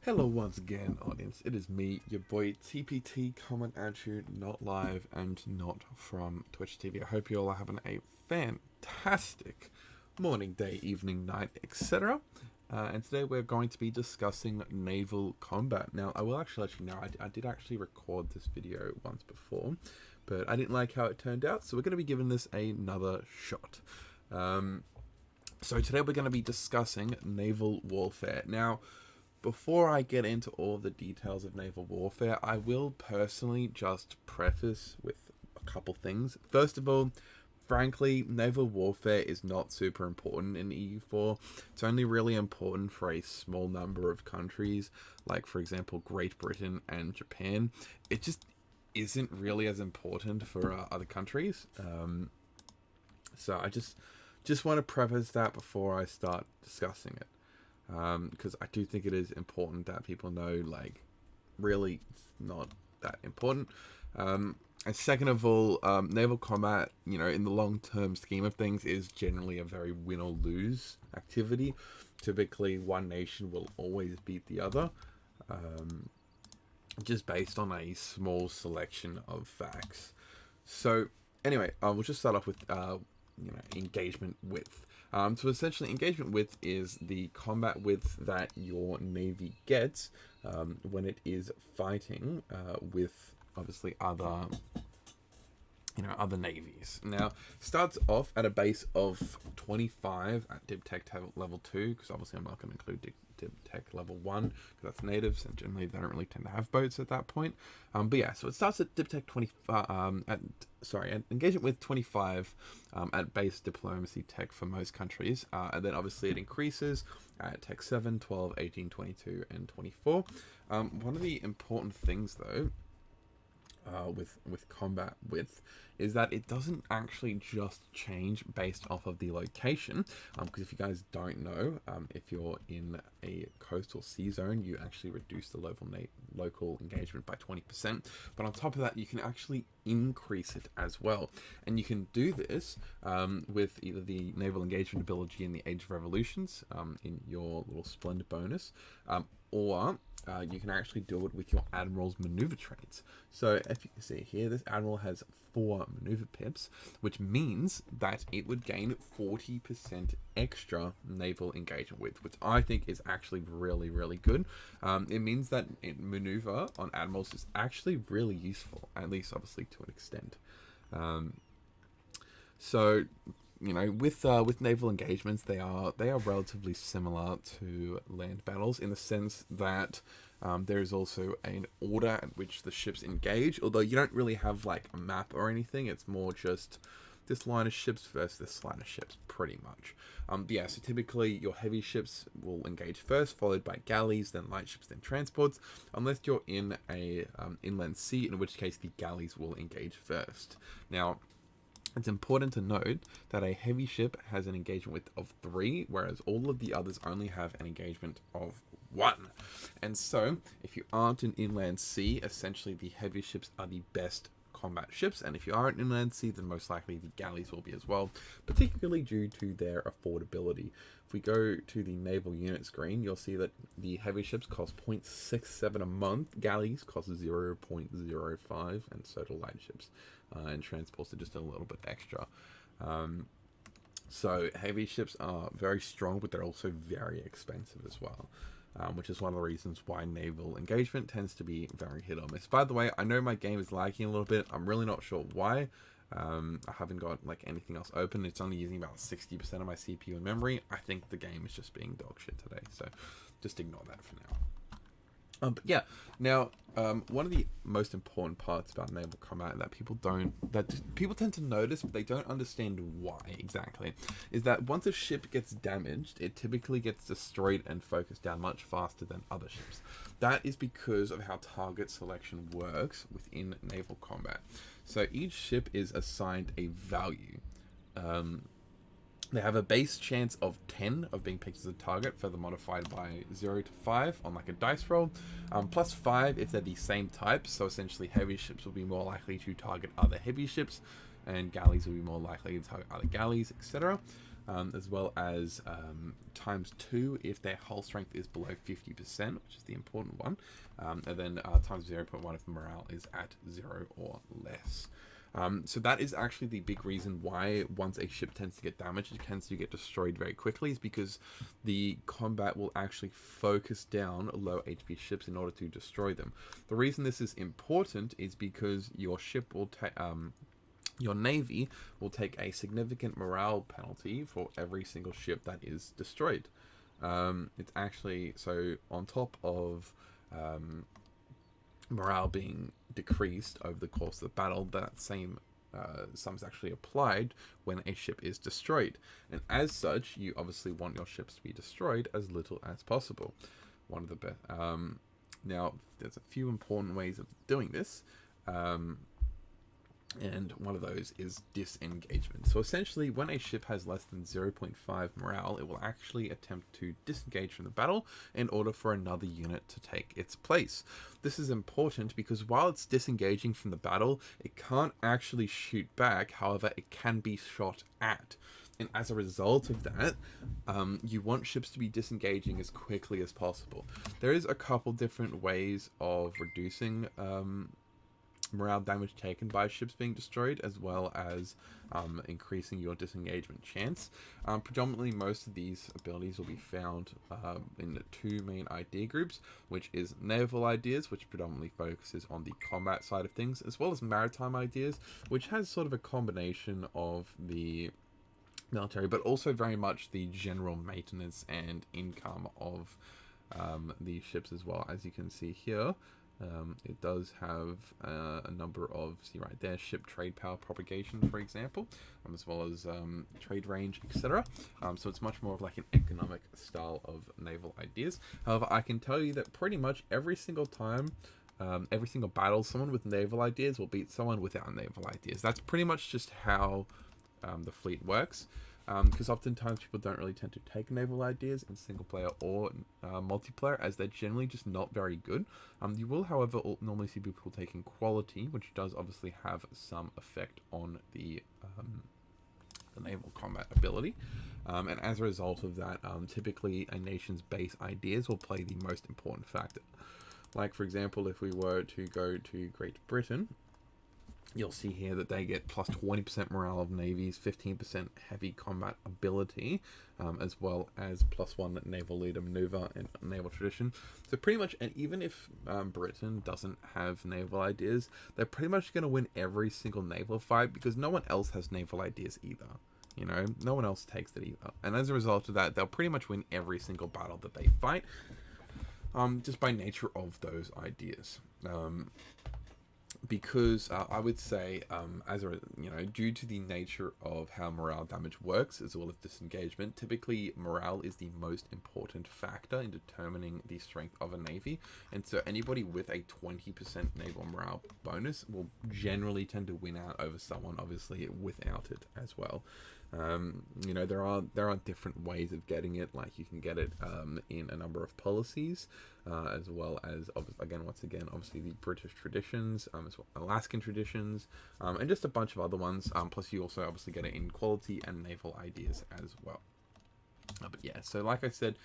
Hello once again, audience. It is me, your boy TPT, coming at you, not live and not from Twitch TV. I hope you all are having a fantastic morning, day, evening, night, etc. And today we're going to be discussing naval combat. Now, I will actually let you know, I did actually record this video once before, but I didn't like how it turned out, so we're going to be giving this another shot. So today we're going to be discussing naval warfare. Now, before I get into all the details of naval warfare, I will personally just preface with a couple things. First of all, frankly, naval warfare is not super important in EU4. It's only really important for a small number of countries, like, for example, Great Britain and Japan. It just isn't really as important for other countries. So I just want to preface that before I start discussing it. Because I do think it is important that people know, like, really it's not that important. And second of all, naval combat, in the long-term scheme of things, is generally a very win or lose activity. Typically, one nation will always beat the other, just based on a small selection of facts. So, anyway, we'll just start off with, engagement width. So essentially, engagement width is the combat width that your navy gets when it is fighting with obviously other navies. Now, starts off at a base of 25 at Dip Tech level 2, because obviously I'm not going to include Dip Tech level 1, because that's natives, and generally they don't really tend to have boats at that point. But yeah, so it starts at Dip Tech 25, at engagement with 25 at base diplomacy tech for most countries, and then obviously it increases at Tech 7, 12, 18, 22, and 24. One of the important things, though, with combat width is that it doesn't actually just change based off of the location, because if you guys don't know, if you're in a coastal sea zone, you actually reduce the local engagement by 20%, but on top of that you can actually increase it as well, and you can do this with either the naval engagement ability in the Age of Revolutions, in your little splendid bonus, or you can actually do it with your Admiral's maneuver traits. So if you can see here, this Admiral has 4 maneuver pips, which means that it would gain 40% extra naval engagement width, which I think is actually really, really good. It means that maneuver on Admirals is actually really useful, at least obviously to an extent. So with naval engagements, they are relatively similar to land battles in the sense that there is also an order at which the ships engage, although you don't really have like a map or anything. It's more just this line of ships versus this line of ships, pretty much. Yeah, so typically your heavy ships will engage first, followed by galleys, then light ships, then transports, unless you're in a inland sea, in which case the galleys will engage first. Now, it's important to note that a heavy ship has an engagement width of 3, whereas all of the others only have an engagement of 1. And so, if you aren't in inland sea, essentially the heavy ships are the best combat ships, and if you are in inland sea, then most likely the galleys will be as well, particularly due to their affordability. If we go to the naval unit screen, you'll see that the heavy ships cost 0.67 a month, galleys cost 0.05, and so do light ships. And transports are just a little bit extra. So heavy ships are very strong, but they're also very expensive as well, which is one of the reasons why naval engagement tends to be very hit or miss. By the way, I know my game is lagging a little bit. I'm really not sure why. I haven't got like anything else open. It's only using about 60% of my CPU and memory. I think the game is just being dog shit today, so just ignore that for now. But yeah, now one of the most important parts about naval combat that people tend to notice, but they don't understand why exactly, is that once a ship gets damaged, it typically gets destroyed and focused down much faster than other ships. That is because of how target selection works within naval combat. So each ship is assigned a value. They have a base chance of 10 of being picked as a target, further modified by 0 to 5 on like a dice roll, plus 5 if they're the same type, so essentially heavy ships will be more likely to target other heavy ships, and galleys will be more likely to target other galleys, etc. as well as ×2 if their hull strength is below 50%, which is the important one, and then times 0.1 if morale is at 0 or less. So that is actually the big reason why once a ship tends to get damaged, it tends to get destroyed very quickly, is because the combat will actually focus down low HP ships in order to destroy them. The reason this is important is because your ship will take... your navy will take a significant morale penalty for every single ship that is destroyed. It's actually, so on top of morale being decreased over the course of the battle, that same sum is actually applied when a ship is destroyed. And as such, you obviously want your ships to be destroyed as little as possible. One of the best. Now, there's a few important ways of doing this. And one of those is disengagement. So essentially, when a ship has less than 0.5 morale, it will actually attempt to disengage from the battle in order for another unit to take its place. This is important because while it's disengaging from the battle, it can't actually shoot back. However, it can be shot at. And as a result of that, you want ships to be disengaging as quickly as possible. There is a couple different ways of reducing morale damage taken by ships being destroyed, as well as increasing your disengagement chance. Predominantly, most of these abilities will be found in the two main idea groups, which is naval ideas, which predominantly focuses on the combat side of things, as well as maritime ideas, which has sort of a combination of the military, but also very much the general maintenance and income of the ships as well. As you can see here, it does have a number of, see right there, ship trade power propagation, for example, as well as trade range, etc. So it's much more of like an economic style of naval ideas. However, I can tell you that pretty much every single time, every single battle, someone with naval ideas will beat someone without naval ideas. That's pretty much just how the fleet works. Because oftentimes people don't really tend to take naval ideas in single player or multiplayer, as they're generally just not very good. You will, however, normally see people taking quality, which does obviously have some effect on the naval combat ability. And as a result of that, typically a nation's base ideas will play the most important factor. Like, for example, if we were to go to Great Britain, you'll see here that they get plus 20% morale of navies, 15% heavy combat ability, as well as +1 naval leader maneuver and naval tradition. So pretty much, and even if Britain doesn't have naval ideas, they're pretty much going to win every single naval fight because no one else has naval ideas either. You know, no one else takes it either. And as a result of that, they'll pretty much win every single battle that they fight, just by nature of those ideas. Because I would say, due to the nature of how morale damage works, as well as disengagement, typically morale is the most important factor in determining the strength of a navy. And so anybody with a 20% naval morale bonus will generally tend to win out over someone, obviously, without it as well. There are different ways of getting it. Like, you can get it in a number of policies, as well as obviously the British traditions, as well Alaskan traditions, and just a bunch of other ones. Plus, you also obviously get it in quality and naval ideas as well. But yeah, so like I said,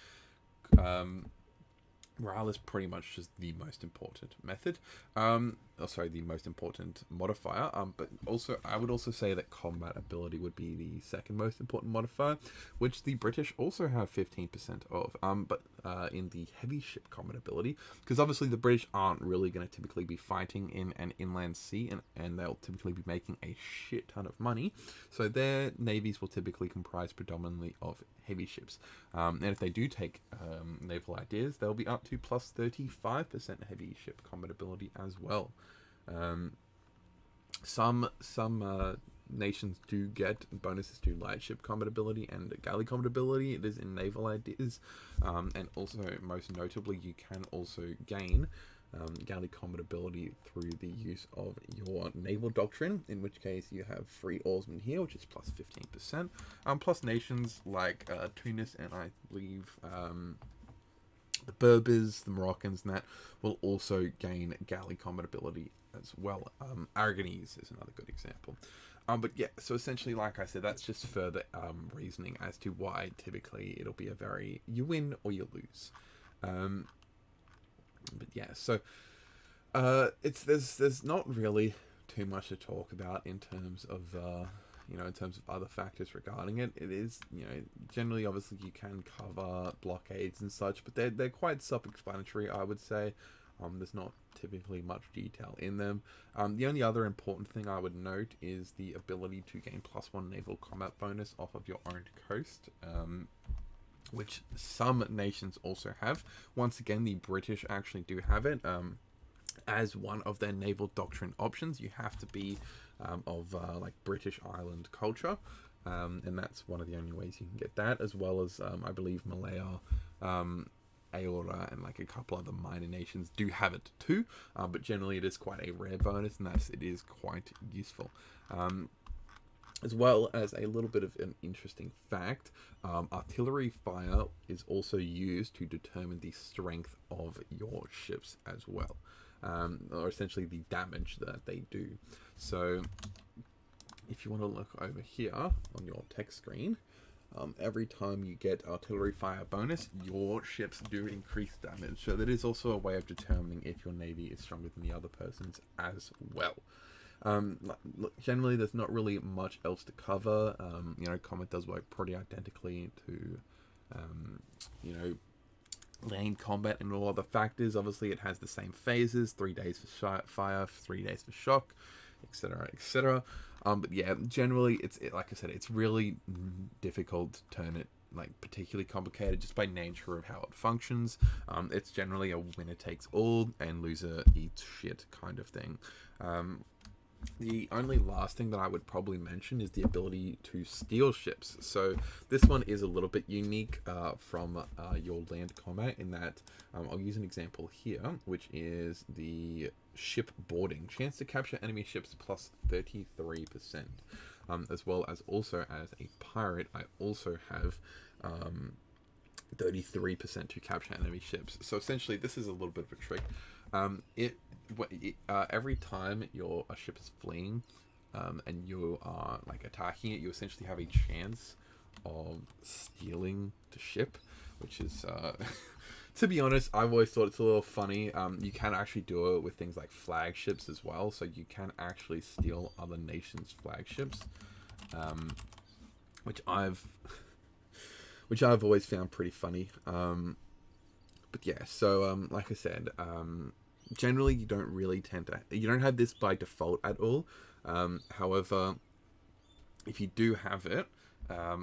morale is pretty much just the most important method. The most important modifier. But also, I would also say that combat ability would be the second most important modifier, which the British also have 15% of. But in the heavy ship combat ability, because obviously the British aren't really going to typically be fighting in an inland sea, and they'll typically be making a shit ton of money. So their navies will typically comprise predominantly of heavy ships. And if they do take naval ideas, they'll be up to plus 35% heavy ship combat ability as well. Some nations do get bonuses to light ship combat ability and galley combat ability. It is in naval ideas, and also most notably, you can also gain galley combat ability through the use of your naval doctrine, in which case you have free oarsmen here, which is plus 15%. Plus nations like Tunis and I believe the Berbers, the Moroccans, and that will also gain galley combat ability as well. Aragonese is another good example. But yeah, so essentially, like I said, that's just further reasoning as to why typically it'll be a very you win or you lose. But yeah, so it's there's not really too much to talk about in terms of in terms of other factors regarding it. It is generally obviously you can cover blockades and such, but they're quite self-explanatory, I would say. There's not typically much detail in them. The only other important thing I would note is the ability to gain +1 naval combat bonus off of your own coast, which some nations also have. Once again, the British actually do have it. As one of their naval doctrine options, you have to be of like British Island culture, and that's one of the only ways you can get that, as well as I believe Malaya, Aora, and like a couple other minor nations do have it too, but generally it is quite a rare bonus, and thus it is quite useful. As well as a little bit of an interesting fact, artillery fire is also used to determine the strength of your ships as well, or essentially the damage that they do. So if you want to look over here on your text screen, every time you get artillery fire bonus, your ships do increase damage. So that is also a way of determining if your navy is stronger than the other person's as well. Generally, there's not really much else to cover. Combat does work pretty identically to, land combat and all other factors. Obviously, it has the same phases: 3 days for fire, 3 days for shock, etc., etc. But yeah, generally, like I said, it's really difficult to turn it like particularly complicated just by nature of how it functions. It's generally a winner takes all and loser eats shit kind of thing. The only last thing that I would probably mention is the ability to steal ships. So this one is a little bit unique from your land combat in that I'll use an example here, which is the ship boarding. Chance to capture enemy ships plus 33%. As well as also as a pirate, I also have 33% to capture enemy ships. So essentially this is a little bit of a trick. Every time a ship is fleeing and you are like attacking it, you essentially have a chance of stealing the ship, which is to be honest, I've always thought it's a little funny. You can actually do it with things like flagships as well, so you can actually steal other nations' flagships, which I've always found pretty funny. But yeah, so like I said, generally you don't really you don't have this by default at all. However, if you do have it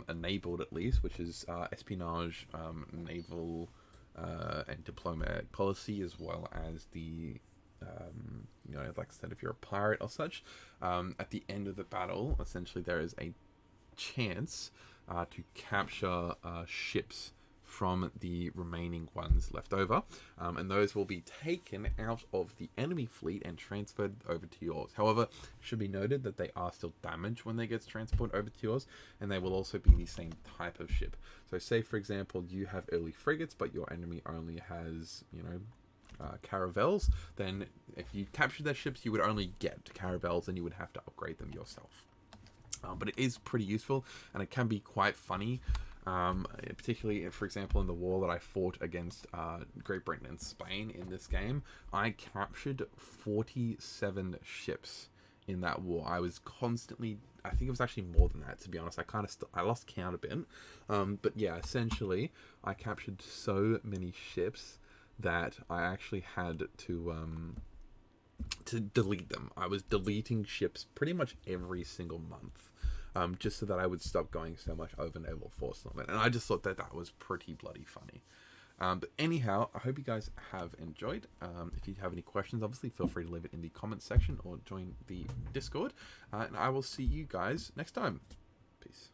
enabled at least, which is espionage, naval and diplomatic policy, as well as the like I said, if you're a pirate or such, at the end of the battle, essentially there is a chance to capture ships from the remaining ones left over, and those will be taken out of the enemy fleet and transferred over to yours. However, it should be noted that they are still damaged when they get transported over to yours, and they will also be the same type of ship. So say for example you have early frigates but your enemy only has caravels, then if you capture their ships you would only get caravels and you would have to upgrade them yourself. But it is pretty useful and it can be quite funny. Particularly, for example, in the war that I fought against Great Britain and Spain in this game, I captured 47 ships in that war. I was constantly, I think it was actually more than that, to be honest. I lost count a bit. But yeah, essentially, I captured so many ships that I actually had to delete them. I was deleting ships pretty much every single month. Just so that I would stop going so much over naval force limit. And I just thought that was pretty bloody funny. But anyhow, I hope you guys have enjoyed. If you have any questions, obviously feel free to leave it in the comments section or join the Discord. And I will see you guys next time. Peace.